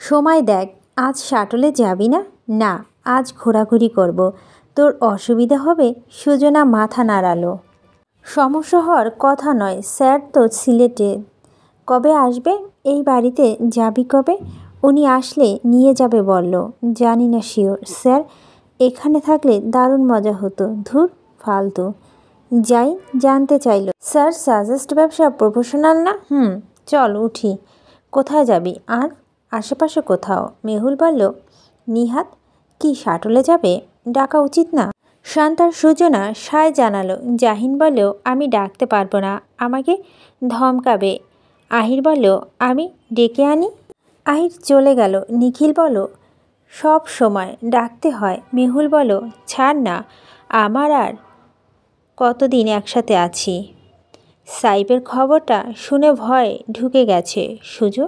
সময় দেখ, আজ শাটলে যাবি না? না, আজ ঘোরাঘুরি করব। তোর অসুবিধা হবে? সুজনা মাথা নাড়ালো। সমস্যা হওয়ার কথা নয়, স্যার তো সিলেটে। কবে আসবে? এই বাড়িতে যাবি কবে? উনি আসলে নিয়ে যাবে বলল। জানি না শিওর স্যার, এখানে থাকলে দারুণ মজা হতো। ধুর, ফালতু। যাই, জানতে চাইল। স্যার সাজেস্ট ব্যবসা প্রফেশনাল না? চল উঠি। কোথায় যাবি? আর আশেপাশে কোথাও। মেহুল বলল। নিহাত কি শাটলে যাবে? ডাকা উচিত না? শান্তার সুজনা সায় জানালো। জাহিন বলল, আমি ডাকতে পারবো না, আমাকে ধমকাবে। আহির বলল, আমি ডেকে আনি। আহির চলে গেল। নিখিল বলল, সব সময় ডাকতে হয়। মেহুল বলল, ছাড় না, আমার আর কতদিন একসাথে আছি। সাইবের খবরটা শুনে ভয় ঢুকে গেছে। সুজো,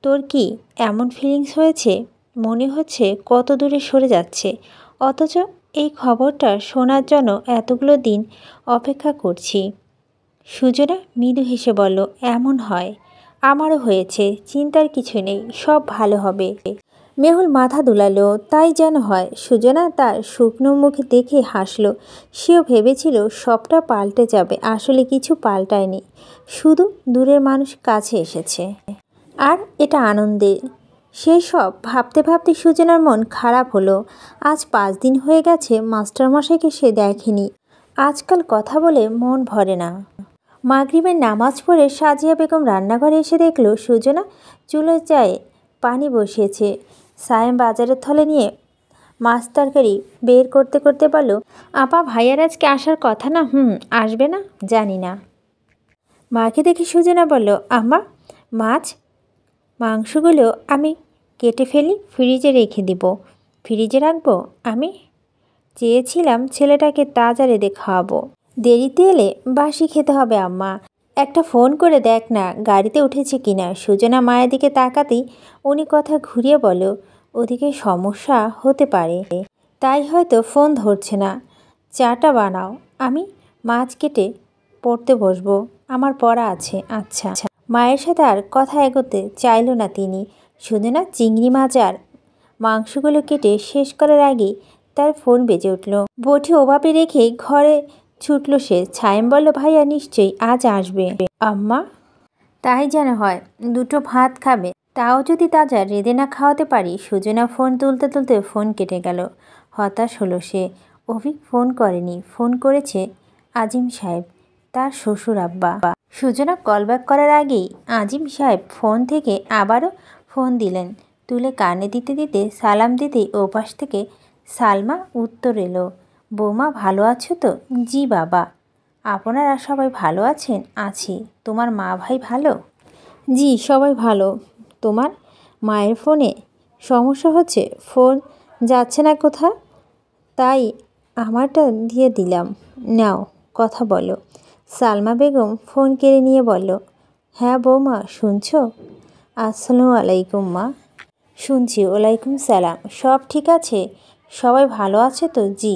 তোর কি এমন ফিলিংস হয়েছে? মনে হচ্ছে কত দূরে সরে যাচ্ছে, অথচ এই খবরটা শোনার জন্য এতগুলো দিন অপেক্ষা করছি। সুজনা মৃদু হেসে বলল, এমন হয়, আমারও হয়েছে। চিন্তার কিছু নেই, সব ভালো হবে। মেহুল মাথা দুলালো। তাই যেন হয়। সুজনা তার শুকনো মুখ দেখে হাসল। সেও ভেবেছিল সবটা পাল্টে যাবে, আসলে কিছু পাল্টায়নি, শুধু দূরের মানুষ কাছে এসেছে। আর এটা আনন্দের। সেই সব ভাবতে ভাবতে সুজনার মন খারাপ হলো। আজ 5 দিন হয়ে গেছে মাস্টারমশাইকে সে দেখেনি। আজকাল কথা বলে মন ভরে না। মাগরিবের নামাজ পড়ে সাজিয়া বেগম রান্নাঘরে এসে দেখল সুজনা চুলোয় চায়ে পানি বসিয়েছে। সায়েম বাজারের থলে নিয়ে মাছ তরকারি বের করতে করতে বলল, আপা ভাইয়ার আজকে আসার কথা না? আসবে না? জানি না। মাকে দেখে সুজনা বলল, আম্মা, মাংসগুলো আমি কেটে ফেলি, ফ্রিজে রেখে দিব। ফ্রিজে রাখবো? আমি চেয়েছিলাম ছেলেটাকে তাজা রেঁধে খাওয়াবো। দেরিতে এলে বাসি খেতে হবে আম্মা। একটা ফোন করে দেখ না গাড়িতে উঠেছে কিনা। সুজনা মায়ের দিকে তাকাতেই উনি কথা ঘুরিয়ে বলল, ওদিকে সমস্যা হতে পারে, তাই হয়তো ফোন ধরছে না। চাটা বানাও, আমি মাছ কেটে পড়তে বসবো, আমার পড়া আছে। আচ্ছা। মায়ের সাথে আর কথা এগোতে চাইল না তিনি। সুজনা চিংড়ি মাছ আর মাংসগুলো কেটে শেষ করার আগেই তার ফোন বেজে উঠল। বটি ওভাবে রেখে ঘরে ছুটল সে। ছায়েম বলল, ভাইয়া নিশ্চয়ই আজ আসবে। আম্মা? তাই যেন হয়। দুটো ভাত খাবে, তাও যদি তাজা রেঁধে না খাওয়াতে পারি। সুজনা ফোন তুলতে তুলতে ফোন কেটে গেল। হতাশ হলো সে। অভি ফোন করেনি, ফোন করেছে আজিম সাহেব, তার শ্বশুর আব্বা। সুজনা কলব্যাক করার আগেই আজিম সাহেব ফোন থেকে আবারও ফোন দিলেন। তুলে কানে দিতে দিতে সালাম দিতেই ওপাশ থেকে সালমা উত্তর এলো, বৌমা ভালো আছো তো? জি বাবা। আপনারা সবাই ভালো আছেন? আছি। তোমার মা ভাই ভালো? জি সবাই ভালো। তোমার মায়ের ফোনে সমস্যা হচ্ছে, ফোন যাচ্ছে না কোথাও, তাই আমারটা দিয়ে দিলাম, নাও কথা বলো। সালমা বেগম ফোন কেড়ে নিয়ে বলল, হ্যাঁ বৌমা, শুনছো? আসসালামু আলাইকুম মা। শুনছি। ওয়ালাইকুম সালাম। সব ঠিক আছে? সবাই ভালো আছে তো? জি।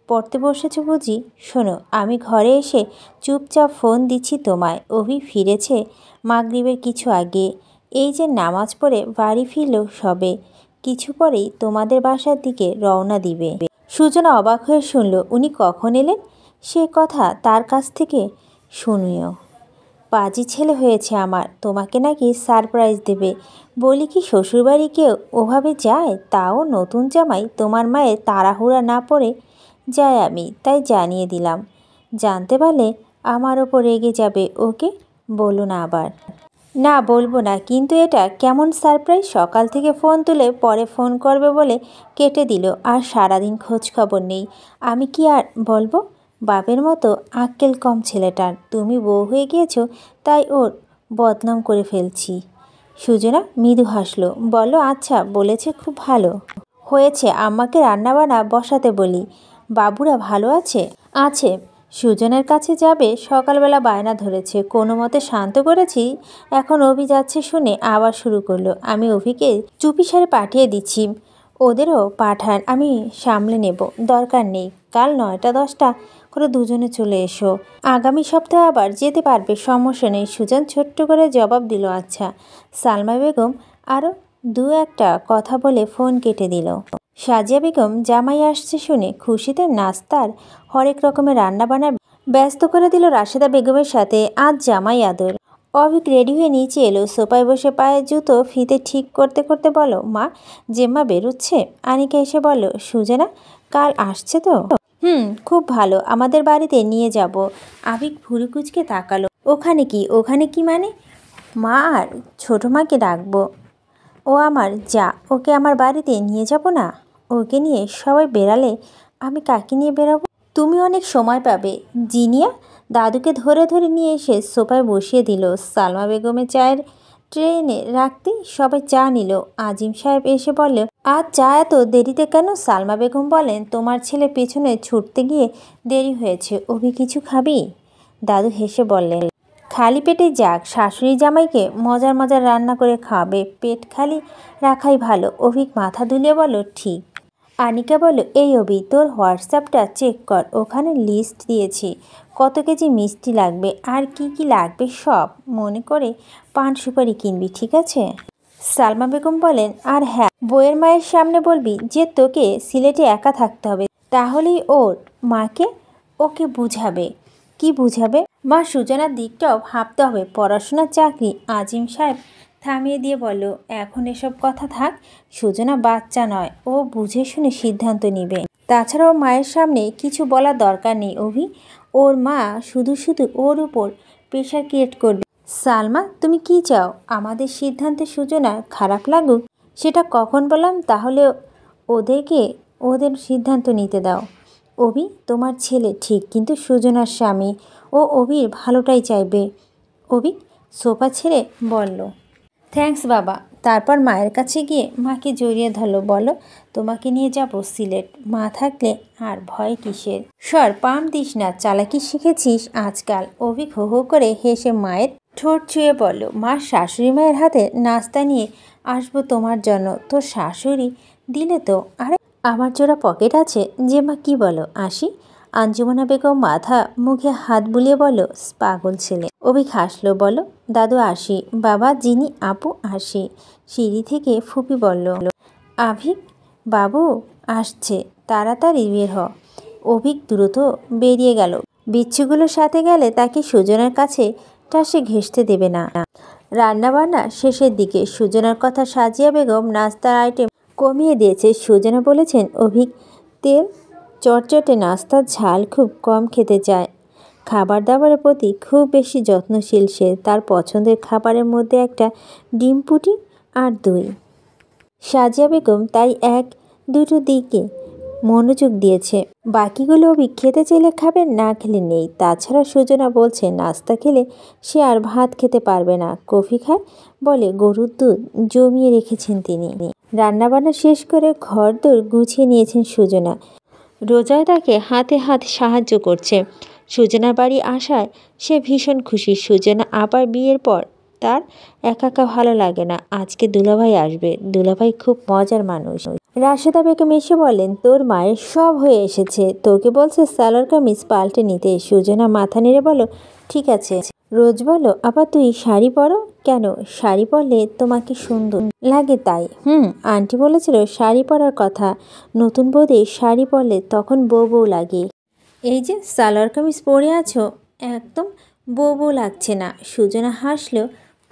পড়তে বসেছো বুঝি? শোনো, আমি ঘরে এসে চুপচাপ ফোন দিচ্ছি তোমায়। অভি ফিরেছে মাগরিবের কিছু আগে। এই যে নামাজ পড়ে বাড়ি ফিরল সবে, কিছু পরেই তোমাদের বাসার দিকে রওনা দিবে। সুজনা অবাক হয়ে শুনল, উনি কখন এলেন? সে কথা তার কাছ থেকে শুনিও। পাজি ছেলে হয়েছে আমার, তোমাকে নাকি সারপ্রাইজ দেবে। বলি কি, শ্বশুরবাড়ি কেউ ওভাবে যায়? তাও নতুন জামাই। তোমার মায়ের তাড়াহুড়া না পড়ে যায়, আমি তাই জানিয়ে দিলাম। জানতে পারলে আমার ওপর রেগে যাবে। ওকে বলো না আবার। না বলবো না, কিন্তু এটা কেমন সারপ্রাইজ? সকাল থেকে ফোন তুলে পরে ফোন করবে বলে কেটে দিল, আর সারাদিন খোঁজ খবর নেই। আমি কি আর বলবো? বাপের মতো আক্কেল কম ছেলেটার। তুমি বউ হয়ে গিয়েছো, তাই ওর বদনাম করে ফেলছি। সুজনা মৃদু হাসলো, বলো, আচ্ছা বলেছে, খুব ভালো হয়েছে। আম্মাকে রান্নাবান্না বসাতে বলি। বাবুরা ভালো আছে? আছে। সুজনের কাছে যাবে, সকালবেলা বায়না ধরেছে, কোনো মতে শান্ত করেছি। এখন অভি যাচ্ছে শুনে আবার শুরু করলো। আমি অভিকে চুপিসারে পাঠিয়ে দিচ্ছি, ওদেরও পাঠান, আমি সামলে নেব, দরকার নেই। কাল 9টা 10টা করে দুজনে চলে এসো। আগামী সপ্তাহে আবার যেতে পারবে, সমস্যা নেই। সুজন ছোট্ট করে জবাব দিল, আচ্ছা। সালমা বেগম আরও দু একটা কথা বলে ফোন কেটে দিল। সাজিয়া বেগম জামাই আসছে শুনে খুশিতে নাস্তার হরেক রকমের রান্নাবান্নার ব্যস্ত করে দিল রাশেদা বেগমের সাথে আজ জামাই আদর। অভিক রেডি হয়ে নিচে এলো, সোফায় বসে পায়ের জুতো ফিতে ঠিক করতে করতে বলো, মা জেম্মা বেরোচ্ছে। আনিকা এসে বলল, সুজানা কাল আসছে তো? খুব ভালো, আমাদের বাড়িতে নিয়ে যাব। আভিক ভুরু কুচকে তাকালো। ওখানে কি? ওখানে কি মানে? মা আর ছোটো মাকে ডাকবো। ও আমার যা, ওকে আমার বাড়িতে নিয়ে যাব না? ওকে নিয়ে সবাই বেরালে আমি কাকে নিয়ে বেরাবো? তুমি অনেক সময় পাবে। জিনিয়া দাদুকে ধরে ধরে নিয়ে এসে সোফায় বসিয়ে দিল। সালমা বেগমের চায়ের ট্রেনে রাখতেই সবাই চা নিল। আজিম সাহেব এসে বলল, আজ চা এত দেরিতে কেন? সালমা বেগম বলেন, তোমার ছেলে পেছনে ছুটতে গিয়ে দেরি হয়েছে। অভি কিছু খাবি? দাদু হেসে বললেন, খালি পেটে যাক, শাশুড়ি জামাইকে মজার মজার রান্না করে খাওয়াবে, পেট খালি রাখাই ভালো। অভিক মাথা দুলিয়ে বলল, ঠিক। আনিকা বলল, এই অভি, তোর হোয়াটসঅ্যাপটা চেক কর, ওখানে লিস্ট দিয়েছি কত কেজি মিষ্টি লাগবে আর কি কি লাগবে সব মনে করে পান সুপারি কিনবি, ঠিক আছে? সালমা বেগম বলেন, আর হ্যাঁ, বইয়ের মায়ের সামনে বলবি যে তোকে সিলেটে একা থাকতে হবে, তাহলেই ওর মাকে ওকে বুঝাবে। কি বুঝাবে? মা সুজানার দিকটাও ভাবতে হবে, পড়াশোনা, চাকরি। আজিম সাহেব থামিয়ে দিয়ে বলল, এখন এসব কথা থাক, সুজানা বাচ্চা নয়, ও বুঝে শুনে সিদ্ধান্ত নেবে। তাছাড়াও মায়ের সামনে কিছু বলার দরকার নেই অভি, ওর মা শুধু শুধু ওর উপর প্রেশার ক্রিয়েট করবে। সালমা, তুমি কি চাও? আমাদের সিদ্ধান্তে সুজানার খারাপ লাগুক? সেটা কখন বললাম? তাহলে ওদেরকে ওদের সিদ্ধান্ত নিতে দাও। অভি তোমার ছেলে ঠিক, কিন্তু সুজনার স্বামী, ও অভির ভালোটাই চাইবে। অভি সোফা ছেড়ে বলল, থ্যাঙ্কস বাবা। তারপর মায়ের কাছে গিয়ে মাকে জড়িয়ে ধরলো। বলো, তোমাকে নিয়ে যাব সিলেট, মা থাকলে আর ভয় কিসের? সর, পাম দিস না, চালাকি শিখেছিস আজকাল। অভিক হো হো করে হেসে মায়ের ঠোঁট ছুঁয়ে বলল, মা শাশুড়ি মায়ের হাতে নাস্তা নিয়ে আসবো তোমার জন্য। তোর শাশুড়ি দিলে তো? আরে আমার জোড়া পকেট আছে যে। মা কি বলো, আসি? আঞ্জুমানা বেগম মাথা মুখে হাত বুলিয়ে বলল, পাগল ছেলে। অভিক হাসলো। বলো দাদু আসি, বাবা, জিনি আপু আসি। সিঁড়ি থেকে ফুপি বলল, আভিক বাবু আসছে, তাড়াতাড়ি বের হ। অভিক দ্রুত বেরিয়ে গেল। বিচ্ছুগুলোর সাথে গেলে তাকে সুজনার কাছে সে ঘেঁষতে দেবে না। রান্নাবান্না শেষের দিকে সুজনার কথা সাজিয়া বেগম নাস্তার আইটেম কমিয়ে দিয়েছে। সুজনা বলেছেন, অভিক তেল চটচটে নাস্তার ঝাল খুব কম খেতে চায়। খাবার দাবারের প্রতি খুব বেশি যত্নশীল সে। তার পছন্দের খাবারের মধ্যে একটা ডিম পুটি আর দই। সাজিয়া বেগম তাই এক দুটো দিকে মনোযোগ দিয়েছে, বাকিগুলো অভি খেতে চাইলে খাবেন, না খেলে নেই। তাছাড়া সুজনা বলছে, নাস্তা খেলে সে আর ভাত খেতে পারবে না, কফি খায় বলে গরুর দুধ জমিয়ে রেখেছেন তিনি। রান্নাবান্না শেষ করে ঘরদোর গুছিয়ে নিয়েছেন সুজনা। রোজা তাকে হাতে হাত সাহায্য করছে। সুজনার বাড়ি আসায় সে ভীষণ খুশি। সুজনা আবার বিয়ের পর তার একা একা ভালো লাগে না। আজকে দুলাভাই আসবে, দুলাভাই খুব মজার মানুষ। রাশেদা বেগম এসে বলেন, তোর মায়ের সব হয়ে এসেছে, তোকে বলছে সালোয়ার কামিজ পাল্টে নিতে। সুজনা মাথা নেড়ে বলো, ঠিক আছে। রোজ বলো, আবার তুই শাড়ি পরো কেন? শাড়ি পরলে তোমাকে সুন্দর লাগে তাই। আন্টি বলেছিল শাড়ি পরার কথা, নতুন বৌদি শাড়ি পরলে তখন বউ বউ লাগে। এই যে সালোয়ার কামিজ পরে আছো, একদম বউ বউ লাগছে না। সুজনা হাসলো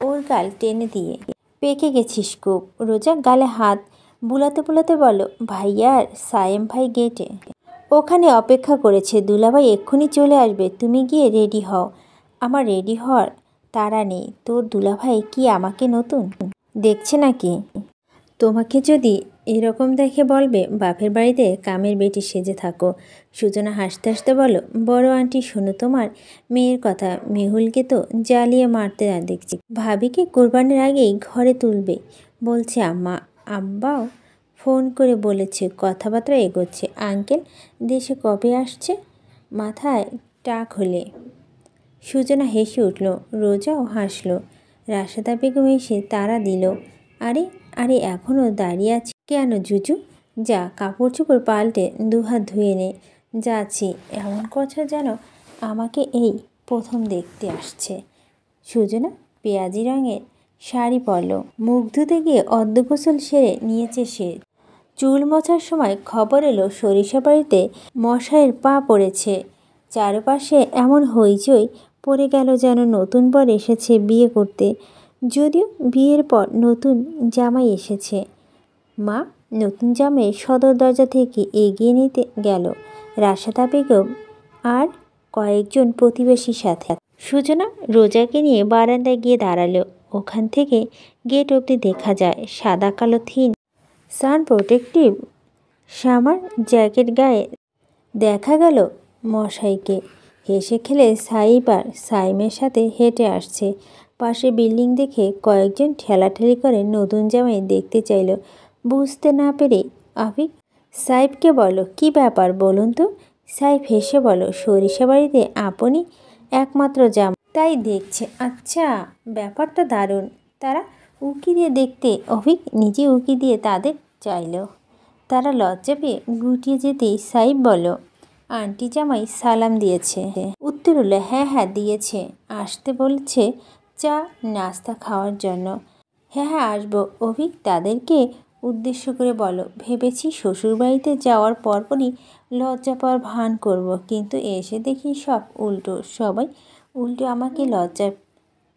ওর গাল টেনে দিয়ে। পেকে গেছিস খুব। রোজা গালে হাত বুলাতে বুলাতে বলো, ভাইয়ার সায়েম ভাই গেটে ওখানে অপেক্ষা করেছে, দুলাভাই এক্ষুনি চলে আসবে, তুমি গিয়ে রেডি হও। আমার রেডি হওয়ার তাড়া নেই, তোর দুলাভাই কি আমাকে নতুন দেখছে নাকি? তোমাকে যদি এরকম দেখে বলবে বাপের বাড়িতে কামের বেটি সেজে থাকো। সুজনা হাসতে হাসতে বলো, বড় আন্টি শোনো তোমার মেয়ের কথা, মেহুলকে তো জ্বালিয়ে মারতে দেখছি, ভাবিকে কোরবানির আগেই ঘরে তুলবে বলছে আম্মা। আব্বাও ফোন করে বলেছে, কথাবার্তা এগোচ্ছে। আঙ্কেল দেশে কবে আসছে? মাথায় টাক হলে সুজনা হেসে উঠল। রোজাও হাসলো। রাশেদা বেগম এসে তাড়া দিল, আরে আরে এখনও দাঁড়িয়ে আছে কেন জুজু? যা কাপড় চোপড় পাল্টে দুহাত ধুয়ে নে। যাচ্ছি। এমন করছো যেন আমাকে এই প্রথম দেখতে আসছে। সুজনা পেঁয়াজি রঙের শাড়ি পরল। মুখ ধুতে গিয়ে অর্ধগোসল সেরে নিয়েছে সে। চুল মোছার সময় খবর এলো সরিষাবাড়িতে মশাইয়ের পা পড়েছে। চারপাশে এমন হইচই পড়ে গেল যেন নতুন বর এসেছে বিয়ে করতে। যদিও বিয়ের পর নতুন জামাই এসেছে। মা নতুন জামাই সদর দরজা থেকে এগিয়ে নিতে গেল রাশেদা বেগম আর কয়েকজন প্রতিবেশীর সাথে। সুজনা রোজাকে নিয়ে বারান্দায় গিয়ে দাঁড়ালো। ওখান থেকে গেট অবধি দেখা যায় সাদা কালো থিন সান প্রোটেক্টিভ সামার জ্যাকেট গায়ে। দেখা গেল মশাইকে। হেসে খেলে সাইব আর সাইমের সাথে হেঁটে আসছে। পাশে বিল্ডিং দেখে কয়েকজন ঠেলাঠেলি করে নতুন জামাই দেখতে চাইল। বুঝতে না পেরে আফিক সাইবকে বলো, কি ব্যাপার বলুন তো? সাইব হেসে বলো, সরিষাবাড়িতে আপনি একমাত্র জামাই, তাই দেখছে। আচ্ছা, ব্যাপারটা দারুণ। তারা উকি দিয়ে দেখতে অভিক নিজে উকি দিয়ে তাদের চাইল। তারা লজ্জা পেয়ে গুটিয়ে যেতেই সাইব বলল, আন্টি জামাই সালাম দিয়েছে। উত্তর হলো, হ্যাঁ হ্যাঁ দিয়েছে, আসতে বলছে চা নাস্তা খাওয়ার জন্য। হ্যাঁ হ্যাঁ আসবো। অভিক তাদেরকে উদ্দেশ্য করে বলো, ভেবেছি শ্বশুরবাড়িতে যাওয়ার পরপরই লজ্জা পাওয়ার ভান করব, কিন্তু এসে দেখি সব উল্টো। সবাই উল্টো আমাকে লজ্জা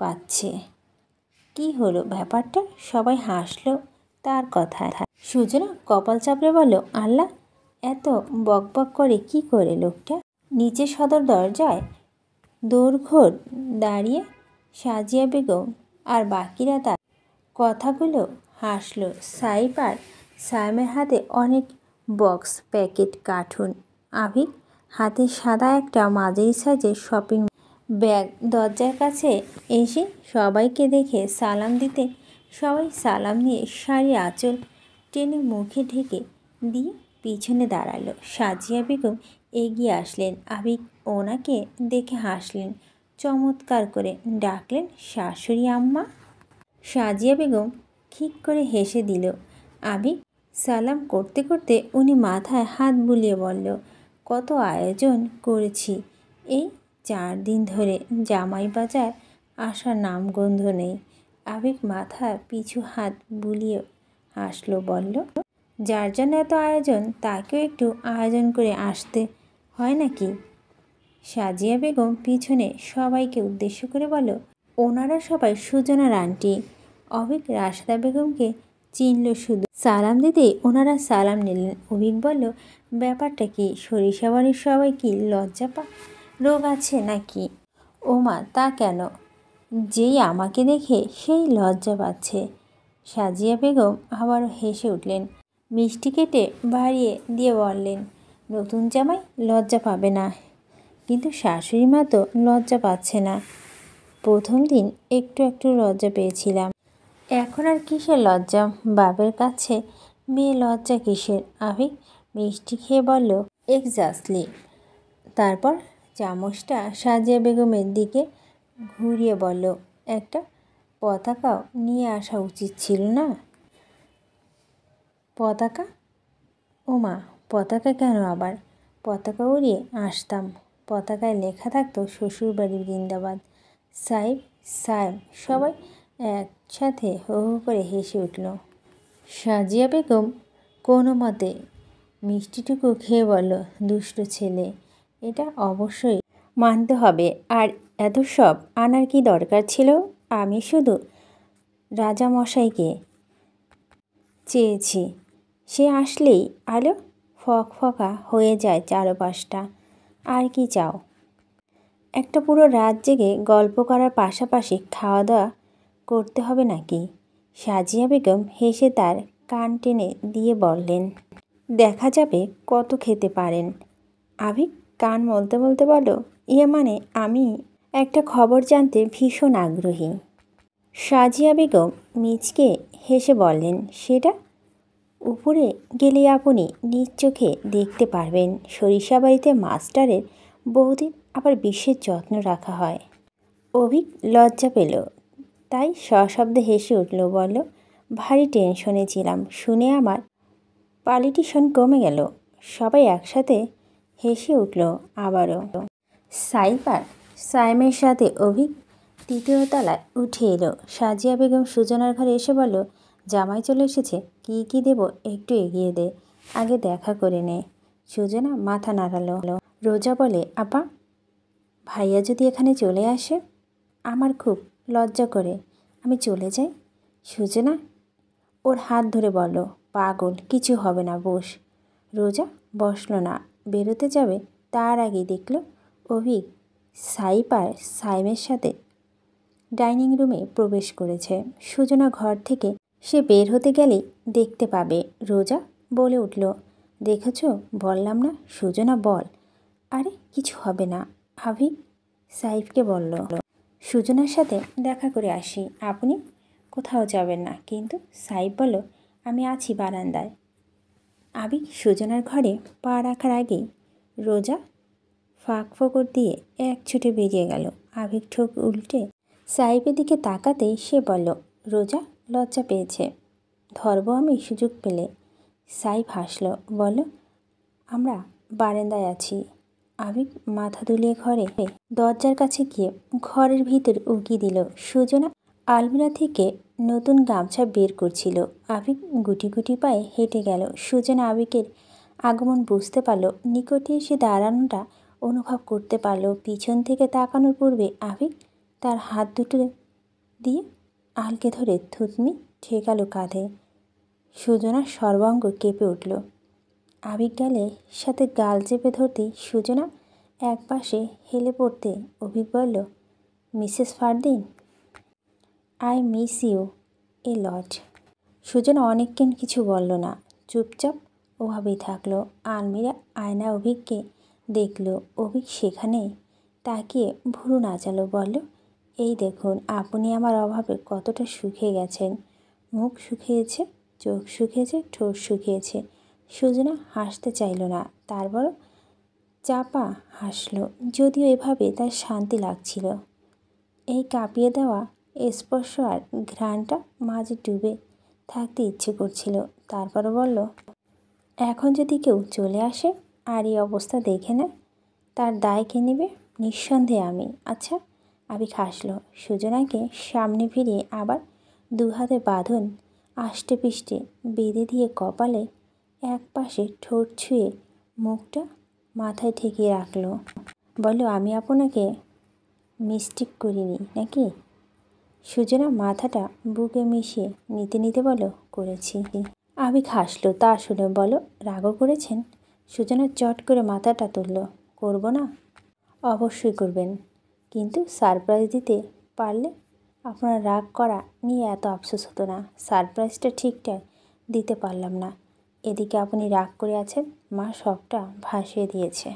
পাচ্ছে। কি হলো ব্যাপারটা? সবাই হাসলো তার কথায়। সুজনা কপাল চাপড়ে বলল, আল্লাহ, এত বকবক করে কি করে লোকটা? নিচে সদর দরজায় দোরঘোর দাঁড়িয়ে সাজিয়া বেগম আর বাকিরা তার কথাগুলো হাসলো। সাইব আর সাইমের হাতে অনেক বক্স প্যাকেট কার্টুন। আভিক হাতে সাদা একটা মাঝারি সাইজের শপিং ব্যাগ। দরজার কাছে এসে সবাইকে দেখে সালাম দিতে সবাই সালাম দিয়ে শাড়ি আঁচল টেনে মুখে ঢেকে দিয়ে পিছনে দাঁড়ালো। সাজিয়া বেগম এগিয়ে আসলেন। আভিক ওনাকে দেখে হাসলেন, চমৎকার করে ডাকলেন, শাশুড়ি আম্মা। সাজিয়া বেগম ঠিক করে হেসে দিল। আভিক সালাম করতে করতে উনি মাথায় হাত বুলিয়ে বলল, কত আয়োজন করেছি এই 4 দিন ধরে, জামাই বাজার আসার নামগন্ধ নেই। আভিক মাথা পিছু হাত বুলিয়ে হাসলো, বলল, যার জন্য এত আয়োজন তাকেও একটু আয়োজন করে আসতে হয় নাকি? সাজিয়া বেগম পিছনে সবাইকে উদ্দেশ্য করে বলল, ওনারা সবাই সুজনার আন্টি। অভিক রাশেদা বেগমকে চিনল শুধু। সালাম দিতেই ওনারা সালাম নিলেন। অভিক বলল, ব্যাপারটা কি? সরিষাবাড়ির সবাই কি লজ্জা পা রোগ আছে নাকি? ও মা, তা কেন? যেই আমাকে দেখে সেই লজ্জা পাচ্ছে। সাজিয়া বেগম আবারও হেসে উঠলেন, মিষ্টি কেটে বাড়িয়ে দিয়ে বললেন, নতুন জামাই লজ্জা পাবে না, কিন্তু শাশুড়ি মা তো লজ্জা পাচ্ছে না। প্রথম দিন একটু একটু লজ্জা পেয়েছিলাম, এখন আর কিসের লজ্জা? বাপের কাছে মেয়ে লজ্জা কিসের? আভিক মিষ্টি খেয়ে বলল, এক্স্যাক্টলি। তারপর চামচটা সাজিয়া বেগমের দিকে ঘুরিয়ে বলল, একটা পতাকাও নিয়ে আসা উচিত ছিল না? পতাকা? ও মা, পতাকা কেন আবার? পতাকা উড়িয়ে আসতাম, পতাকায় লেখা থাকতো শ্বশুরবাড়ি জিন্দাবাদ। সাইব, সাইম সবাই একসাথে হো হো করে হেসে উঠল। সাজিয়া বেগম কোনো মতে মিষ্টিটুকু খেয়ে বলল, দুষ্টু ছেলে, এটা অবশ্যই মানতে হবে। আর এত সব আনার কি দরকার ছিল? আমি শুধু রাজামশাইকে চেয়েছি, সে আসলেই আলো ফকফকা হয়ে যায় চারপাশটা। আর কি চাও? একটা পুরো রাত জেগে গল্প করার পাশাপাশি খাওয়া দাওয়া করতে হবে নাকি? সাজিয়া বেগম হেসে তার কান টেনে দিয়ে বললেন, দেখা যাবে কত খেতে পারেন। আভিক কান মলতে বলতে বলল, ইয়ে মানে আমি একটা খবর জানতে ভীষণ আগ্রহী। সাজিয়া বেগম মিচকে হেসে বললেন, সেটা উপরে গেলে আপনি নিজ চোখে দেখতে পারবেন। সরিষাবাড়িতে মাস্টারের বহুদিন আবার বিশেষ যত্ন রাখা হয়। অভিক লজ্জা পেল, তাই সশব্দে হেসে উঠল, বলল, ভারী টেনশনে ছিলাম, শুনে আমার পালিটিশন কমে গেল। সবাই একসাথে হেসে উঠল আবারও। সাইব আর সাইমের সাথে অভিক তৃতীয় তলায় উঠে এলো। সাজিয়া বেগম সুজনার ঘরে এসে বলল, জামাই চলে এসেছে, কি কি দেব একটু এগিয়ে দে, আগে দেখা করে নে। সুজনা মাথা নাড়ালো। রোজা বলে, আপা, ভাইয়া যদি এখানে চলে আসে? আমার খুব লজ্জা করে, আমি চলে যাই। সুজনা ওর হাত ধরে বলল, পাগল, কিছু হবে না, বস। রোজা বসলো না, বেরোতে যাবে তার আগেই দেখল অভিক সাইপ আর সাইমের সাথে ডাইনিং রুমে প্রবেশ করেছে। সুজনা ঘর থেকে সে বের হতে গেলেই দেখতে পাবে। রোজা বলে উঠল, দেখেছ, বললাম না। সুজনা বল। আরে কিছু হবে না, আভিক সাইফকে বলল, সুজনার সাথে দেখা করে আসি। আপনি কোথাও যাবেন না কিন্তু? সাইফ বলল, আমি আছি বারান্দায়। আভিক সুজনার ঘরে পা রাখার আগেই রোজা ফাঁক ফোকর দিয়ে এক ছুটে বেরিয়ে গেল। আভিক ঠোক উল্টে সাইফের দিকে তাকাতেই সে বলল, রোজা লজ্জা পেয়েছে, ধরবো আমি সুযোগ পেলে। সাইফ হাসল, বলল, আমরা বারান্দায় আছি। আভিক মাথা দুলিয়ে ঘরে দরজার কাছে গিয়ে ঘরের ভিতর উকি দিল। সুজনা আলমিরা থেকে নতুন গামছা বের করছিল। আভিক গুটি গুটি পায়ে হেঁটে গেল। সুজনা আভিকের আগমন বুঝতে পারল, নিকটে এসে দাঁড়ানোটা অনুভব করতে পারল। পিছন থেকে তাকানোর পূর্বে আভিক তার হাত দুটো দিয়ে আলকে ধরে থুতনি ঠেকালো কাঁধে। সুজনার সর্বাঙ্গ কেঁপে উঠল। আভিক গালের সাথে গাল চেপে ধরতেই সুজনা এক পাশে হেলে পড়তে অভিক বলল, Mrs Fardin, I miss U A লট। সুজনা অনেকক্ষণ কিছু বলল না, চুপচাপ ওভাবেই থাকলো। আলমিরা আয়না অভিককে দেখল। অভিক সেখানে তাকিয়ে ভুরু নাচালো, বলল, এই দেখুন, আপনি আমার অভাবে কতটা শুকিয়ে গেছেন। মুখ শুকিয়েছে, চোখ শুকিয়েছে, ঠোঁট শুকিয়েছে। সুজনা হাসতে চাইল না, তারপর চাপা হাসলো, যদিও এভাবে তার শান্তি লাগছিল। এই কাঁপিয়ে দেওয়া স্পর্শ আর ঘ্রাণটা মাঝে ডুবে থাকতে ইচ্ছে করছিল। তারপর বলল, এখন যদি কেউ চলে আসে আর এই অবস্থা দেখে নেয়, তার দায় কে নেবে? নিঃসন্দেহে আমি। আচ্ছা। আভিক হাসল। সুজনাকে সামনে ফিরিয়ে আবার দু হাতে বাঁধন আষ্টে পিষ্টে বেঁধে দিয়ে কপালে এক পাশে ঠোঁট ছুঁয়ে মুখটা মাথায় ঠেকিয়ে রাখল। বলল, আমি আপনাকে মিস্টেক করিনি নাকি? সুজনা মাথাটা বুকে মিশিয়ে নিতে নিতে বলল, করেছি। আভিক হাসল। তা শুনে বলো, রাগও করেছেন? সুজনা চট করে মাথাটা তুলল, করব না? অবশ্যই করবেন, কিন্তু সারপ্রাইজ দিতে পারলে আপনার রাগ করা নিয়ে এত আফসোস হতো না। সারপ্রাইজটা ঠিকঠাক দিতে পারলাম না, এদিকে আপনি রাগ করে আছেন। মা সবটা ভাসিয়ে দিয়েছে।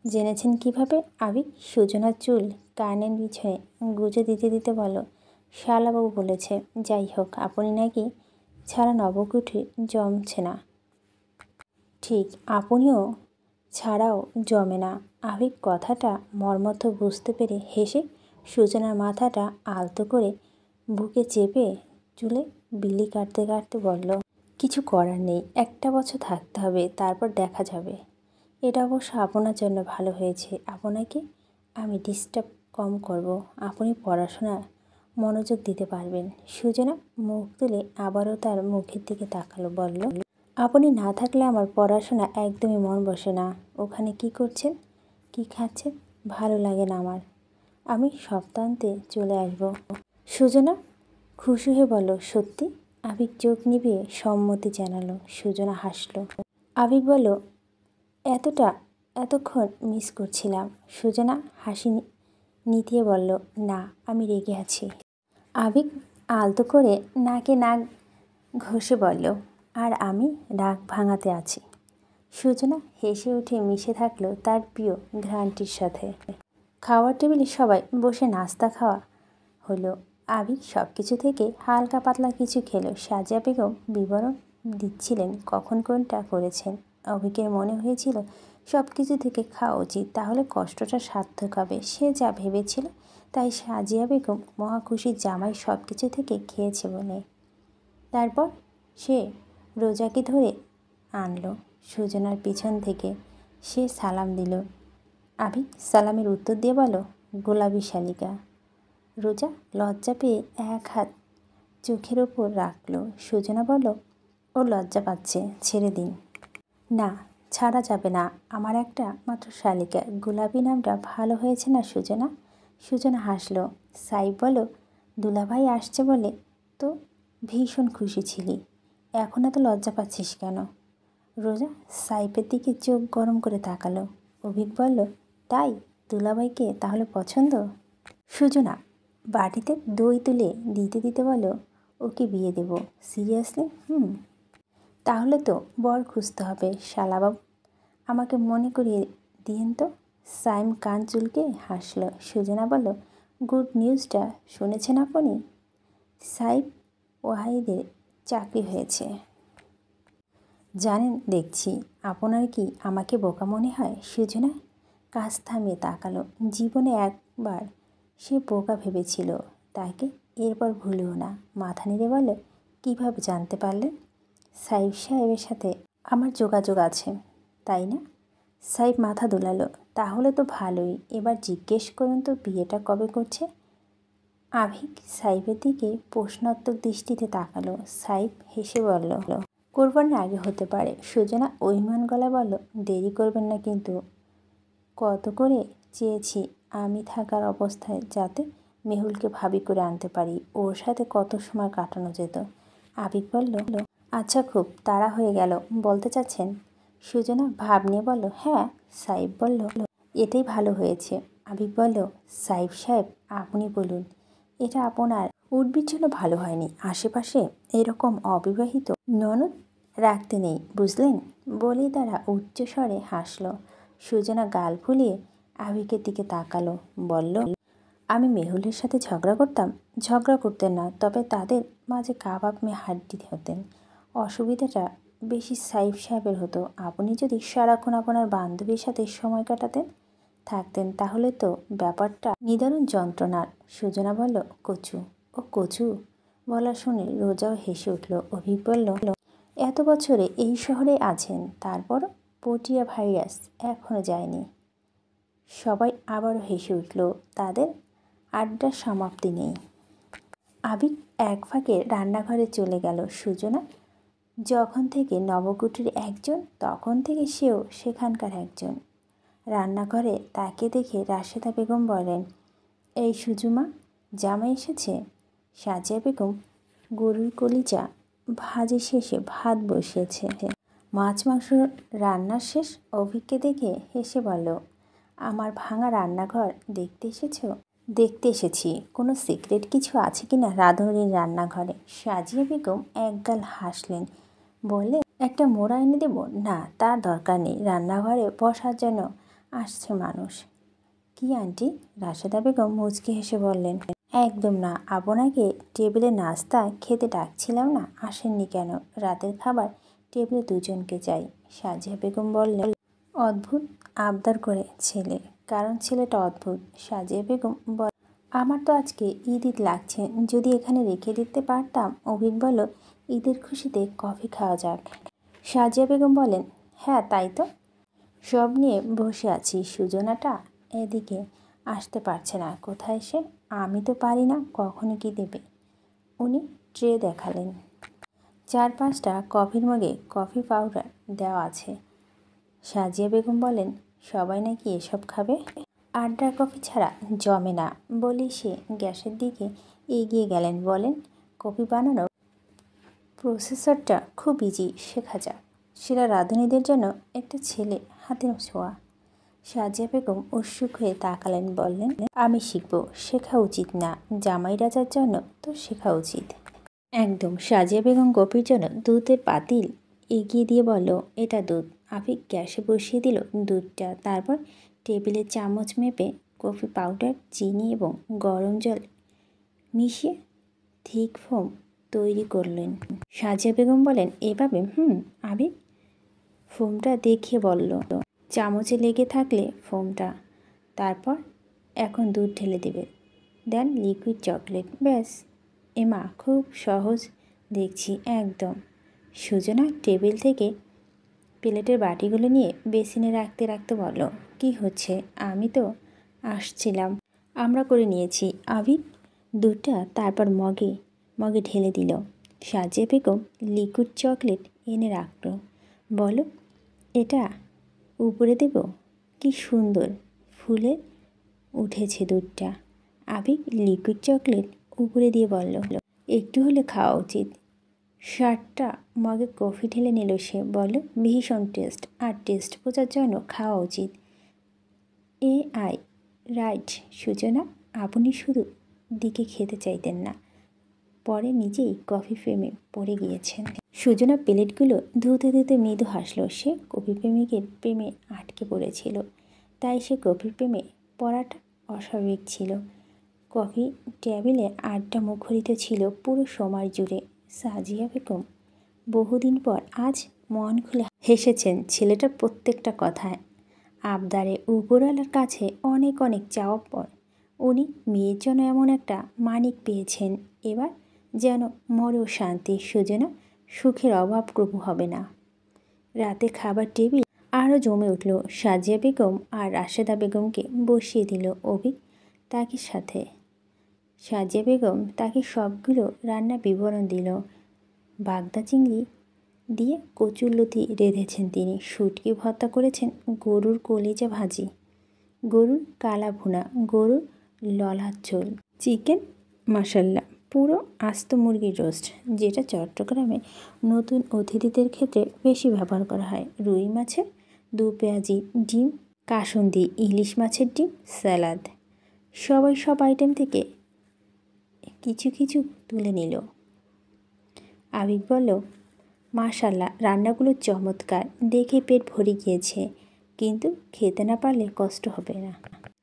জেনেছেন কিভাবে? আভিক সুজনার চুল কানের পিছনে গুজে দিতে দিতে বলো, শালাবাবু বলেছে। যাই হোক, আপনি নাকি ছাড়া নবকুঠি জমছে না। ঠিক, আপনিও ছাড়াও জমে না। আভিক কথাটা মর্মর্থ বুঝতে পেরে হেসে সুজনার মাথাটা আলতো করে বুকে চেপে চুলে বিলি কাটতে কাটতে বলল, কিছু করার নেই, একটা বছর থাকতে হবে, তারপর দেখা যাবে। এটা অবশ্য আপনার জন্য ভালো হয়েছে। আপনাকে আমি ডিস্টার্ব কম করব, আপনি পড়াশোনায় মনোযোগ দিতে পারবেন। সুজনা মুখ তুলে আবারও তার মুখের দিকে তাকালো, বলল, আপনি না থাকলে আমার পড়াশোনা একদমই মন বসে না। ওখানে কি করছেন, কি খাচ্ছেন, ভালো লাগে না আমার। আমি সপ্তাহান্তে চলে আসব। সুজনা খুশি হয়ে বলল, সত্যি? আভিক চোখ নিভিয়ে সম্মতি জানালো। সুজনা হাসল। আভিক বলল, এতক্ষণ মিস করছিলাম। সুজনা হাসি নিতিয়ে বলল, না, আমি রেগে আছি। আভিক আলতো করে নাকে নাক ঘষে বলল, আর আমি রাগ ভাঙাতে আছি। সুজনা হেসে উঠে মিশে থাকলো তার প্রিয় ঘ্রাণটির সাথে। খাওয়ার টেবিলে সবাই বসে নাস্তা খাওয়া হলো। আভিক সব কিছু থেকে হালকা পাতলা কিছু খেলো। সাজিয়া বেগম বিবরণ দিচ্ছিলেন কখন কোনটা করেছেন। অভিকের মনে হয়েছিল সব কিছু থেকে খাওয়া উচিত, তাহলে কষ্টটা সার্থক হবে। সে যা ভেবেছিল তাই সাজিয়া বেগম মহাখুশি জামাই সব কিছু থেকে খেয়েছে বলে। তারপর সে রোজাকে ধরে আনলো সুজনার পিছন থেকে। সে সালাম দিল। আভিক সালামের উত্তর দিয়ে বলল, গোলাপি শালিকা। রোজা লজ্জা পেয়ে এক হাত চোখের ওপর রাখলো। সুজনা বলল, ও লজ্জা পাচ্ছে, ছেড়ে দিন। না, ছাড়া যাবে না, আমার একটা মাত্র শালিকা, গোলাপি নামটা ভালো হয়েছে না সুজনা? সুজনা হাসলো। সাইফ বলল, দুলাভাই আসছে বলে তো ভীষণ খুশি ছিলি, এখন এত লজ্জা পাচ্ছিস কেন? রোজা সাইফের দিকে চোখ গরম করে তাকালো। অভিক বলল, তাই দুলাভাইকে তাহলে পছন্দ? সুজনা বাটিতে দই তুলে দিতে দিতে বলো, ওকে বিয়ে দেব। সিরিয়াসলি? তাহলে তো বর খুঁজতে হবে শালাবাবু, আমাকে মনে করিয়ে দিয়েন তো। সাইম কান চুলকে হাসলো। সুজনা বলল, গুড নিউজটা শুনেছেন আপনি? সাইফ ওয়াহিদের চাকরি হয়েছে। জানেন দেখছি, আপনার কি আমাকে বোকা মনে হয়? সুজনা কাজ থামিয়ে তাকালো। জীবনে একবার সে বোকা ভেবেছিল তাকে, এরপর ভুলেও না। মাথা নেড়ে বলে, কীভাবে জানতে পারলেন? সাইফ সাহেবের সাথে আমার যোগাযোগ আছে, তাই না? সাইফ মাথা দোলালো। তাহলে তো ভালোই, এবার জিজ্ঞেস করুন তো বিয়েটা কবে করছে? আভিক সাইফের দিকে প্রশ্নোত্তর দৃষ্টিতে তাকালো। সাইফ হেসে বলল, কোরবানির আগে হতে পারে। সুজনা অভিমান গলায় বলল, দেরি করবেন না কিন্তু। কত করে চেয়েছি আমি থাকার অবস্থায় যাতে মেহুলকে ভাবি করে আনতে পারি, ওর সাথে কত সময় কাটানো যেত। আবিক বলল, আচ্ছা খুব তাড়া হয়ে গেল বলতে চাচ্ছেন? সুজনা ভাব নিয়ে বলল, হ্যাঁ। সাইফ বলল, এটাই ভালো হয়েছে। আবিক বলল, সাইফ সাহেব আপনি বলুন, এটা আপনার উঠবির জন্য ভালো হয়নি। আশেপাশে এরকম অবিবাহিত ননদ রাখতে নেই, বুঝলেন? বলেই তারা উচ্চস্বরে হাসল। সুজনা গাল ফুলিয়ে আবিকের দিকে তাকালো, বলল, আমি মেহুলের সাথে ঝগড়া করতাম? ঝগড়া করতেন না, তবে তাদের মাঝে কাবাব মেয়ে হাড্ডি হতেন। অসুবিধাটা বেশি সাইফ সাহেবের হতো। আপনি যদি সারাক্ষণ আপনার বান্ধবীর সাথে সময় কাটাতেন থাকতেন তাহলে তো ব্যাপারটা নিদারুণ যন্ত্রণার। সুজনা বলল, কচু। ও কচু বলা শুনে রোজাও হেসে উঠল। অভিক বলল, এত বছরে এই শহরে আছেন, তারপরও পটিয়া ভাইরাস এখনও যায়নি। সবাই আবারও হেসে উঠল। তাদের আড্ডার সমাপ্তি নেই। আবিক এক ফাঁকে রান্নাঘরে চলে গেল। সুজনা যখন থেকে নবকুটির একজন, তখন থেকে সেও সেখানকার একজন। রান্নাঘরে তাকে দেখে রাশেদা বেগম বলেন, এই সুজুমা, জামাই এসেছে। সাজিয়া বেগম গরুর কলিজা ভাজি শেষে ভাত বসিয়েছে। মাছ মাংস রান্নার শেষ। অভিককে দেখে হেসে বলল, আমার ভাঙা রান্নাঘর দেখতে এসেছ? দেখতে এসেছি, কোনো সিক্রেট কিছু আছে কি না রাঁধুনির রান্নাঘরে? সাজিয়া বেগম একগাল হাসলেন, বলে, একটা মোড়া এনে দেব? না, তার দরকার নেই, রান্নাঘরে বসার জন্য আসছে মানুষ। কি আন্টি? রাশেদা বেগম মুচকি হেসে বললেন, একদম না, আপনাকে টেবিলে নাস্তা খেতে ডাকছিলাম না, আসেননি কেন? রাতের খাবার টেবিলে দুজনকে চাই। সাজিয়া বেগম বললেন, অদ্ভুত আবদার করে ছেলে, কারণ ছেলেটা অদ্ভুত। সাজিয়া বেগম বল, আমার তো আজকে ঈদ ঈদ লাগছে, যদি এখানে রেখে দিতে পারতাম। অভিক বলল, ঈদের খুশিতে কফি খাওয়া যাক। সাজিয়া বেগম বলেন, হ্যাঁ তাই তো, সব নিয়ে বসে আছি। সুজনাটা এদিকে আসতে পারছে না, কোথায় সে? আমি তো পারি না, কখনো কি দেবে? উনি ট্রে দেখালেন। 4-5টা কফির মগে কফি পাউডার দেওয়া আছে। সাজিয়া বেগম বলেন, সবাই নাকি এসব খাবে? আড্ডার কফি ছাড়া জমে না। বলেই সে গ্যাসের দিকে এগিয়ে গেলেন। বলেন, কফি বানানোর প্রসেসরটা খুব ইজি, শেখা যাক। সেরা রাঁধুনিদের জন্য একটা ছেলে হাতের ছোঁয়া। সাজিয়া বেগম উৎসুক হয়ে তাকালেন, বললেন, আমি শিখব। শেখা উচিত না? জামাই রাজার জন্য তো শেখা উচিত। একদম। সাজিয়া বেগম কফির জন্য দুধের পাতিল এগিয়ে দিয়ে বলল, এটা দুধ। আফিক গ্যাসে বসিয়ে দিল দুধটা। তারপর টেবিলে চামচ মেপে কফি পাউডার, চিনি এবং গরম জল মিশিয়ে থিক ফোম তৈরি করলেন। সাজিয়া বেগম বলেন, এভাবে? আবিক ফোমটা দেখিয়ে বলল, চামচে লেগে থাকলে ফোমটা। তারপর এখন দুধ ঢেলে দেবে, দেন লিকুইড চকলেট, ব্যাস। এমা, খুব সহজ দেখছি একদম। সুজনা টেবিল থেকে প্লেটের বাটিগুলো নিয়ে বেসিনে রাখতে রাখতে বলল, কি হচ্ছে? আমি তো আসছিলাম, আমরা করে নিয়েছি। আবিক দুধটা তারপর মগে মগে ঢেলে দিল। সাজিয়া বেগম লিকুইড চকলেট এনে রাখল। বলো, এটা উপরে দেব? কি সুন্দর ফুলে উঠেছে দুধটা। আবির লিকুইড চকলেট উপরে দিয়ে বলল, একটু হলে খাওয়া উচিত। 7টা মগে কফি ঢেলে নিল সে। বলল, ভীষণ টেস্ট, আর টেস্ট বোঝার জন্য খাওয়া উচিত। I right Sujana? আপনি শুধু দিকে খেতে চাইতেন না, পরে নিজেই কফি প্রেমে পড়ে গিয়েছেন। সুজনা প্লেটগুলো ধুতে ধুতে মৃদু হাসল। সে কফি প্রেমিকের প্রেমে আটকে পড়েছিল, তাই সে কফির প্রেমে পড়াটা অস্বাভাবিক ছিল। কফি টেবিলে আড্ডা মুখরিত ছিল পুরো সময় জুড়ে। সাজিয়া বেগম বহুদিন পর আজ মন খুলে হেসেছেন ছেলেটার প্রত্যেকটা কথায়। আবদারে উপরওয়ালার কাছে অনেক অনেক চাওয়ার পর উনি মেয়ের জন্য এমন একটা মানিক পেয়েছেন। এবার যেন মরেও শান্তি। সুজনা সুখের অভাব প্রভু হবে না। রাতে খাবার টেবিল আরও জমে উঠল। সাজিয়া বেগম আর রাশেদা বেগমকে বসিয়ে দিল অভি তাকে সাথে। সাজিয়া বেগম তাকে সবগুলো রান্নার বিবরণ দিল। বাগদা চিংড়ি দিয়ে কচুরলতি রেঁধেছেন তিনি, শুটকি ভর্তা করেছেন, গরুর কলিজা ভাজি, গরুর কালা ভুনা, গরুর ললার ঝোল, চিকেন মাসাল্লা, পুরো আস্ত মুরগির রোস্ট, যেটা চট্টগ্রামে নতুন অতিথিদের ক্ষেত্রে বেশি ব্যবহার করা হয়, রুই মাছের 2 পেঁয়াজি ডিম, কাসুন্দি, ইলিশ মাছের ডিম, স্যালাদ। সবাই সব আইটেম থেকে কিছু কিছু তুলে নিল। আবির বলল, মাশাল্লাহ, রান্নাগুলো চমৎকার, দেখে পেট ভরে গিয়েছে, কিন্তু খেতে না পারলে কষ্ট হবে না।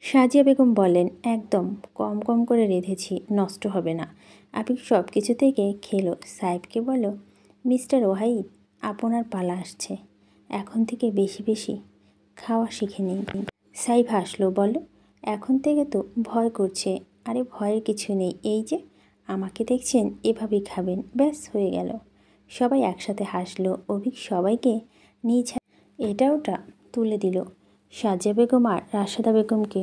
সাজিয়া বেগম বললেন, একদম কম কম করে রেঁধেছি, নষ্ট হবে না। আবির সব কিছু থেকে খেলো। সাহেবকে বলল, মিস্টার ওয়াহিদ, আপনার পালা আসছে, এখন থেকে বেশি বেশি খাওয়া শিখে নিন। সাহেব হাসলো, বলল, এখন থেকে তো ভয় করছে। আরে ভয়ের কিছু নেই, এই যে আমাকে দেখছেন এভাবেই খাবেন, ব্যাস হয়ে গেল। সবাই একসাথে হাসলো। অভিক সবাইকে নিজ এটা ওটা তুলে দিল। সাজিয়া বেগম আর রাশেদা বেগমকে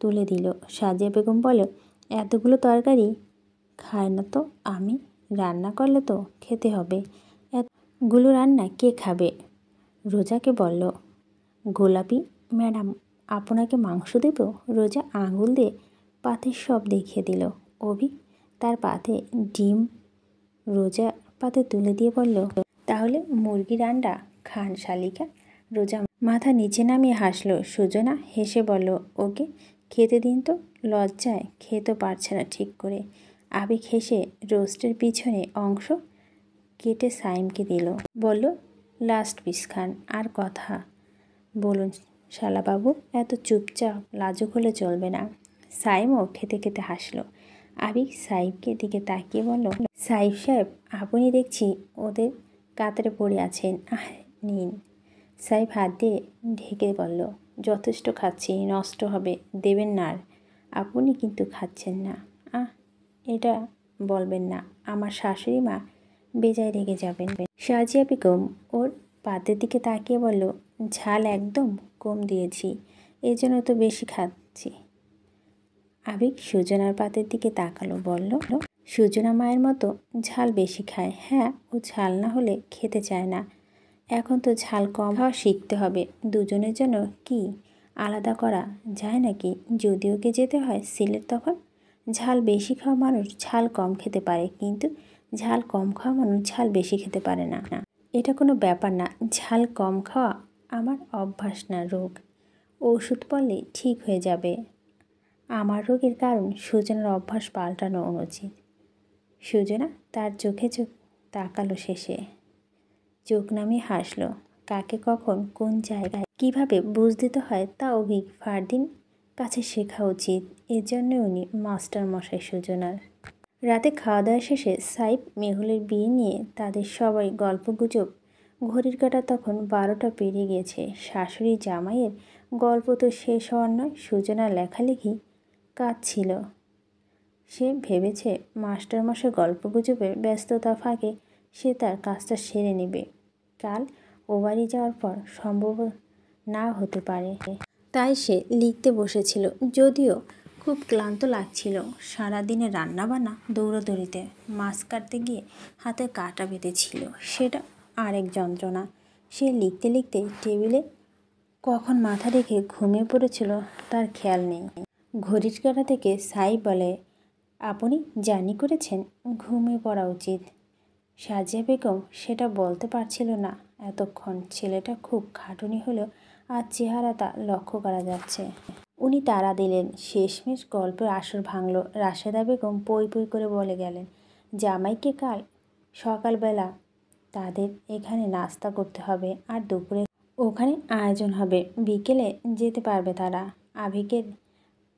তুলে দিল। সাজিয়া বেগম বলে, এতগুলো তরকারি খায় না তো আমি, রান্না করলে তো খেতে হবে, এতগুলো রান্না কে খাবে? রোজাকে বলল, গোলাপি ম্যাডাম, আপনাকে মাংস দেব? রোজা আঙুল দিয়ে পাতে সব দেখিয়ে দিল। অভি তার পাতে ডিম রোজা পাতে তুলে দিয়ে বলল, তাহলে মুরগির আন্ডা খান শালিকা। রোজা মাথা নিচে নামিয়ে হাসলো। সুজনা হেসে বলল, ওকে খেতে দিন তো, লজ্জায় খেতে পারছে না ঠিক করে। আবেগ হেসে রোস্টের পিছনে অংশ কেটে সাইমকে দিল। বলল, লাস্ট পিস খান, আর কথা বলুন শালাবাবু, এত চুপচাপ লাজুক হলে চলবে না। সাইমও খেতে খেতে হাসলো। আবির সাইফকে দিকে তাকিয়ে বলল, সাইফ সাহেব, আপনি দেখছি ওদের কাতারে পড়ে আছেন, নিন। সাইফ হাত দিয়ে ঢেকে বলল, যথেষ্ট খাচ্ছি, নষ্ট হবে, দেবেন না আর। আপনি কিন্তু খাচ্ছেন না। এটা বলবেন না, আমার শাশুড়ি মা বেজায় রেগে যাবেন। সাজিয়া বেগম ওর পাতের দিকে তাকিয়ে বলল, ঝাল একদম কম দিয়েছি, এজন্য তো বেশি খাচ্ছি। আবির সুজনার পাতের দিকে তাকালো, বলল, সুজনা মায়ের মতো ঝাল বেশি খায়। হ্যাঁ, ও ঝাল না হলে খেতে চায় না। এখন তো ঝাল কম খাওয়া শিখতে হবে। দুজনের জন্য কি আলাদা করা যায় নাকি? যদি ওকে যেতে হয় সিলেট, তখন ঝাল বেশি খাওয়া মানুষ ঝাল কম খেতে পারে, কিন্তু ঝাল কম খাওয়া মানুষ ঝাল বেশি খেতে পারে না। এটা কোনো ব্যাপার না, ঝাল কম খাওয়া আমার অভ্যাস না, রোগ। ওষুধ পড়লে ঠিক হয়ে যাবে। আমার রোগের কারণ সুজনার অভ্যাস পাল্টানো অনুচিত। সুজনা তার চোখে চোখ তাকালো, শেষে চোখ নামিয়ে হাসলো। কাকে কখন কোন জায়গায় কিভাবে বুঝ দিতে হয় তা অভিক ফারদিন কাছে শেখা উচিত। এর জন্য উনি মাস্টার মশাই সুজনার। রাতে খাওয়া দাওয়া শেষে সাইফ মেহুলের বিয়ে নিয়ে তাদের সবাই গল্পগুজব। ঘড়ির কাঁটা তখন 12টা পেরিয়ে গেছে। শাশুড়ি জামাইয়ের গল্প তো শেষ হওয়ার নয়। সুজনার লেখালেখি কাজ ছিল। সে ভেবেছে মাস্টারমশাই গল্পগুজবের ব্যস্ততা ফাঁকে সে তার কাজটা সেরে নেবে। কাল ও বাড়ি যাওয়ার পর সম্ভব না হতে পারে, তাই সে লিখতে বসেছিল। যদিও খুব ক্লান্ত লাগছিল সারাদিনে রান্নাবান্না দৌড়াদৌড়িতে। মাছ কাটতে গিয়ে হাতে কাঁটা বেঁধেছিল, সেটা আরেক যন্ত্রণা। সে লিখতে লিখতে টেবিলে কখন মাথা রেখে ঘুমিয়ে পড়েছিল তার খেয়াল নেই। ঘড়ির কাঁটা থেকে সাই বলে, আপনি জার্নি করেছেন, ঘুমিয়ে পড়া উচিত। সাজিয়া বেগম সেটা বলতে পারছিল না এতক্ষণ। ছেলেটা খুব খাটুনি হলেও আর চেহারাটা লক্ষ্য করা যাচ্ছে। উনি তাড়া দিলেন। শেষমেশ গল্পের আসর ভাঙল। রাশেদা বেগম পই পই করে বলে গেলেন, জামাইকে কাল সকালবেলা তাদের এখানে নাস্তা করতে হবে, আর দুপুরে ওখানে আয়োজন হবে। বিকেলে যেতে পারবে তারা। আবিকের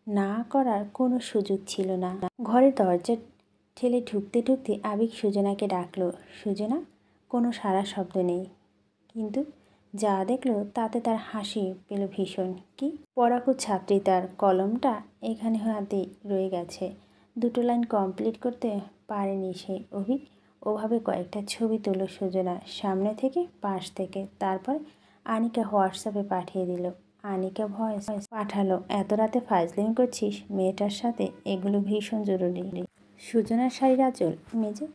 না করার কোনো সুযোগ ছিল না। ঘরের দরজা ঠেলে ঢুকতে ঢুকতে আবিক সুজনাকে ডাকলো। সুজনা কোনো সারা শব্দ নেই, কিন্তু যা দেখলো তাতে তার হাসি পেল ভীষণ। কি পড়াকু ছাত্রী তার, কলমটা এখানে হাতে রয়ে গেছে। দুটো লাইন কমপ্লিট করতে পারেনি সে। অভিক ওভাবে কয়েকটা ছবি তুলো সুজনার সামনে থেকে, পাশ থেকে। তারপর আনিকা হোয়াটসঅ্যাপে পাঠিয়ে দিল। আনিকা ভয়েস পাঠালো, এত রাতে ফাজলিং করছিস মেয়েটার সাথে? এগুলো ভীষণ জরুরি। সুজনার শাড়ির আঁচল মেজে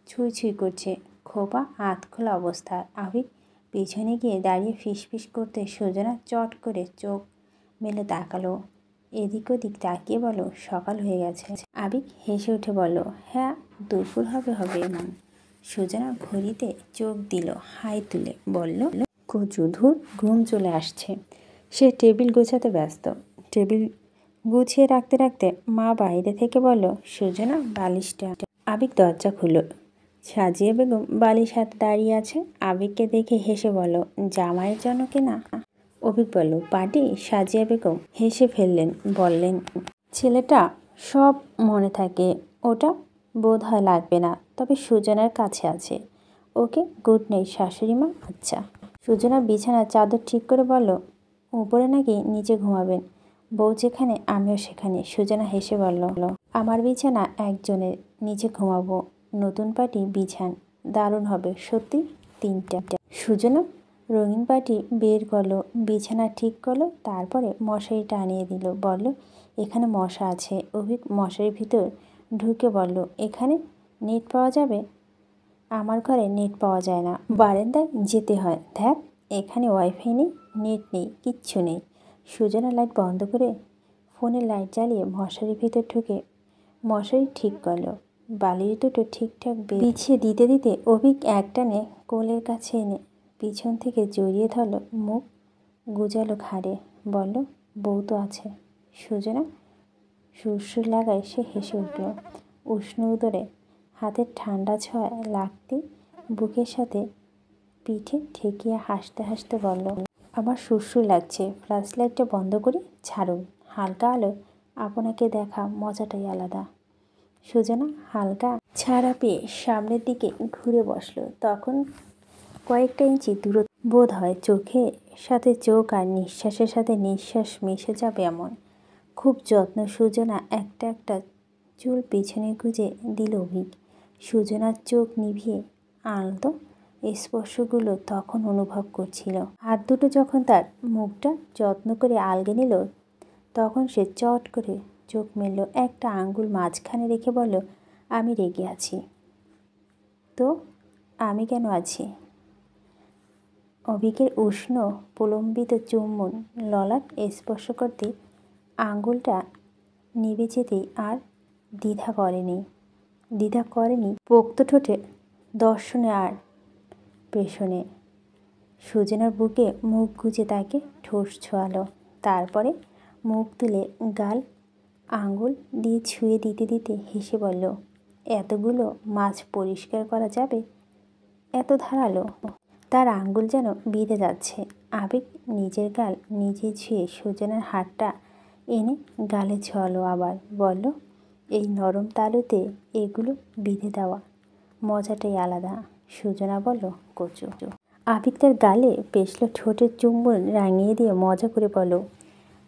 ছুঁই ছুঁই করছে, খোপা হাত খোলা অবস্থা। আবিক পিছনে গিয়ে দাঁড়িয়ে ফিস করতে সুজনা চট করে চোখ মেলে তাকালো। এদিক ওদিক তাকিয়ে বলল, সকাল হয়ে গেছে। আবিক হেসে উঠে বলল, হ্যাঁ দুপুর হবে এমন। সুজনা ঘড়িতে চোখ দিল, হাই তুলে বলল, কচু ধুর, ঘুম চলে আসছে। সে টেবিল গোছাতে ব্যস্ত। টেবিল গুছিয়ে রাখতে রাখতে মা বাইরে থেকে বলল, সুজনা বালিশটা। আবিক দরজা খুলল। সাজিয়া বেগম বালিশ হাতে দাঁড়িয়ে আছে। আবিককে দেখে হেসে বলল, জামাইয়ের জন্য কিনা? অভিক বলল, পার্টি? সাজিয়া বেগম হেসে ফেললেন, বললেন, ছেলেটা সব মনে থাকে, ওটা বোধ হয় লাগবে না, তবে সুজনার কাছে আছে। ওকে গুড নাইট শাশুড়ি মা। আচ্ছা। সুজনা বিছানার চাদর ঠিক করে বলল, উপরে নাকি নিচে ঘুমাবেন? বউ যেখানে আমিও সেখানে। সুজনা হেসে বলল, আমার বিছানা একজনের, নিচে ঘুমাবো। নতুন পাটি বিছান, দারুণ হবে সত্যি। 3টা। সুজনা রঙিন পাটি বের করলো, বিছানা ঠিক করলো, তারপরে মশারি টানিয়ে দিল। বলল, এখানে মশা আছে। অভিক মশারির ভিতর ঢুকে বলল, এখানে নেট পাওয়া যাবে? আমার ঘরে নেট পাওয়া যায় না, বারান্দায় যেতে হয়। ধ্যাত, এখানে ওয়াইফাই নেই, নেট নেই, কিচ্ছু নেই। সুজনা লাইট বন্ধ করে ফোনের লাইট জ্বালিয়ে মশারির ভিতর ঢুকে মশারি ঠিক করলো। বালিশ দুটো ঠিকঠাক বিছিয়ে দিতে দিতে অভিক একটানে কোলের কাছে এনে পিছন থেকে জড়িয়ে ধরলো, মুখ গুজালো ঘাড়ে। বলল, বউ তো আছে। সুজনা সুরসুর লাগায় সে হেসে উঠল। উষ্ণ উদরে হাতের ঠান্ডা ছোঁয়া লাগতে বুকের সাথে পিঠে ঠেকিয়ে হাসতে হাসতে বলল, আমার সুরসুর লাগছে, ফ্ল্যাশ লাইটটা বন্ধ করে ছাড়ুন। হালকা আলো আপনাকে দেখা মজাটাই আলাদা। সুজনা হালকা ছাড়া পেয়ে সামনের দিকে ঘুরে বসলো। তখন কয়েকটা ইঞ্চি দূরত্ব বোধ হয়। চোখের সাথে চোখ আর নিঃশ্বাসের সাথে নিঃশ্বাস মিশে যাবে এমন। খুব যত্ন সুজনা একটা একটা চুল পিছনে গুজে দিল অভিক। সুজনার চোখ নিভিয়ে আলতো স্পর্শগুলো তখন অনুভব করছিল। হাত দুটো যখন তার মুখটা যত্ন করে আলগে নিল, তখন সে চট করে চোখ মেলল, একটা আঙ্গুল মাঝখানে রেখে বলল, আমি রেগে আছি তো? আমি কেন আছি? অভিকের উষ্ণ প্রলম্বিত চুম্বন ললাট স্পর্শ করতে আঙ্গুলটা নিভে যেতেই আর দ্বিধা করেনি পোক্ত ঠোঁটে দর্শনে আর পেছনে। সুজনার বুকে মুখ গুজে তাকে ঠোঁট ছোঁয়ালো, তারপরে মুখ তুলে গাল আঙ্গুল দিয়ে ছুঁয়ে দিতে দিতে হেসে বলল, এতগুলো মাছ পরিষ্কার করা যাবে? এত ধারালো? তার আঙ্গুল যেন বিঁধে যাচ্ছে। আবেগ নিজের গাল নিজে ছুঁয়ে সুজনার হাতটা এনে গালে ছোঁয়ালো, আবার বলল, এই নরম তালুতে এগুলো বিঁধে দেওয়া মজাটাই আলাদা। সুজনা বলল, কচু। আবিক তার গালে পেশলো, ঠোঁটের চুম্বন রাঙিয়ে দিয়ে মজা করে বলল,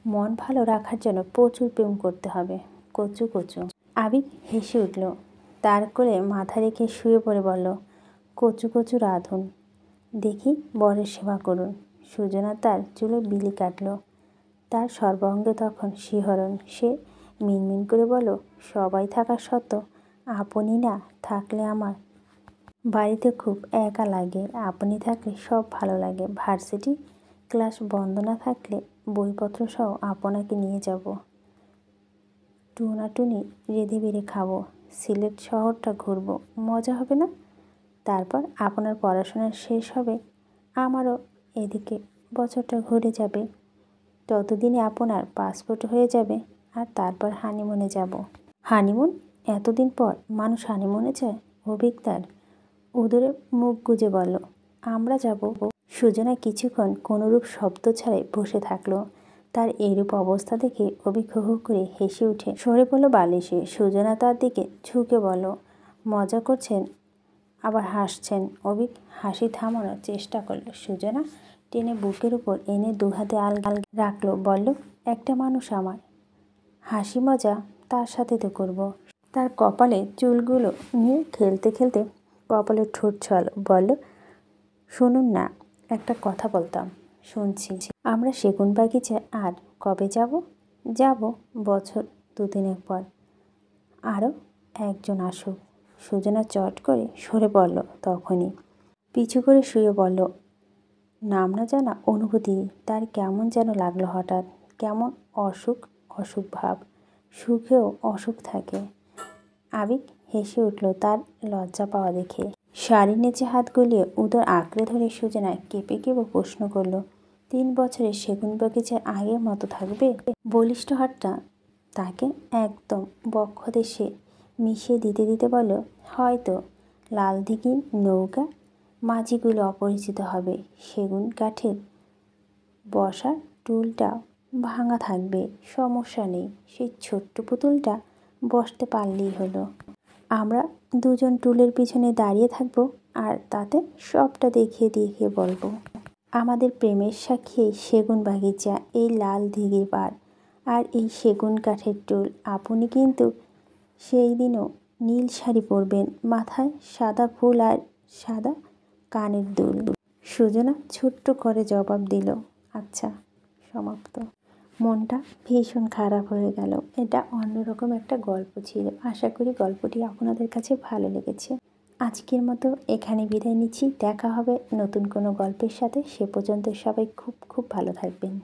মন ভালো রাখার জন্য প্রচুর প্রেম করতে হবে। কচু কচু। আবিক হেসে উঠল, তার কোলে মাথা রেখে শুয়ে পড়ে বলল, কচু কচু রাঁধুন, দেখি বরের সেবা করুন। সুজনা তার চুলে বিলি কাটল। তার সর্বাঙ্গে তখন শিহরণ। সে মিনমিন করে বলল, সবাই থাকা সত্ত্বেও আপনি না থাকলে আমার বাড়িতে খুব একা লাগে। আপনি থাকলে সব ভালো লাগে। ভার্সিটি ক্লাস বন্ধ না থাকলে বইপত্র সহ আপনাকে নিয়ে যাব। টুনাটুনি রেঁধে বেড়ে খাবো। সিলেট শহরটা ঘুরবো। মজা হবে না? তারপর আপনার পড়াশোনা শেষ হবে, আমারও এদিকে বছরটা ঘুরে যাবে। ততদিনে আপনার পাসপোর্ট হয়ে যাবে, আর তারপর হানিমুনে যাব। হানিমুন? এতদিন পর মানুষ হানিমুনে যায়? অভিক তার উদরে মুখ গুজে বলল, আমরা যাব। সুজনা কিছুক্ষণ কোনোরূপ শব্দ ছাড়াই বসে থাকলো। তার এইরূপ অবস্থা দেখে অভিক হো হো করে হেসে উঠে সরে পড়ল বালিশে। সুজনা তার দিকে ঝুঁকে বলল, মজা করছেন আবার হাসছেন? অভিক হাসি থামানোর চেষ্টা করল। সুজনা টেনে বুকের উপর এনে দুহাতে আলগাল রাখলো। বলল, একটা মানুষ আমার হাসি মজা তার সাথে তো করব। তার কপালে চুলগুলো নিয়ে খেলতে খেলতে কপালে ঠোঁট ছোঁয়ালো। বলল, শুনুন না, একটা কথা বলতাম। শুনছি। আমরা সেগুন বাগিচায় আর কবে যাব? যাব বছর 2-3 পর। আরও একজন আসুক। সুজনা চট করে সরে পড়ল। তখনই পিছু করে শুয়ে পড়ল। নাম না জানা অনুভূতি তার কেমন যেন লাগলো হঠাৎ। কেমন অসুখ অসুখ ভাব। সুখেও অসুখ থাকে। আবিক হেসে উঠল তার লজ্জা পাওয়া দেখে। শাড়ির নিচে হাত গলিয়ে উদর আঁকড়ে ধরে সুজনা কেঁপে কেঁপে প্রশ্ন করল, 3 বছরের সেগুন বাগিচার আগের মতো থাকবে? বলিষ্ঠ হাতটা তাকে একদম বক্ষদেশে মিশিয়ে দিতে দিতে বলল, হয়তো লাল দিঘির নৌকা মাঝিগুলো অপরিচিত হবে। সেগুন কাঠের বসার টুলটা ভাঙা থাকবে, সমস্যা নেই। সেই ছোট্ট পুতুলটা বসতে পারলেই হলো। আমরা দুজন টুলের পিছনে দাঁড়িয়ে থাকবো, আর তাতে সবটা দেখিয়ে দেখিয়ে বলবো আমাদের প্রেমের সাক্ষী এই সেগুন বাগিচা, এই লাল দিঘির পাড়, আর এই সেগুন কাঠের টুল। আপনি কিন্তু সেই দিনও নীল শাড়ি পরবেন, মাথায় সাদা ফুল আর সাদা কানের দুল। সুজনা ছোট্ট করে জবাব দিল, আচ্ছা। সমাপ্ত। মনটা ভীষণ খারাপ হয়ে গেল। এটা অন্যরকম একটা গল্প ছিল। আশা করি গল্পটি আপনাদের কাছে ভালো লেগেছে। আজকের মতো এখানে বিদায় নিচ্ছি। দেখা হবে নতুন কোনো গল্পের সাথে। সে পর্যন্ত সবাই খুব খুব ভালো থাকবেন।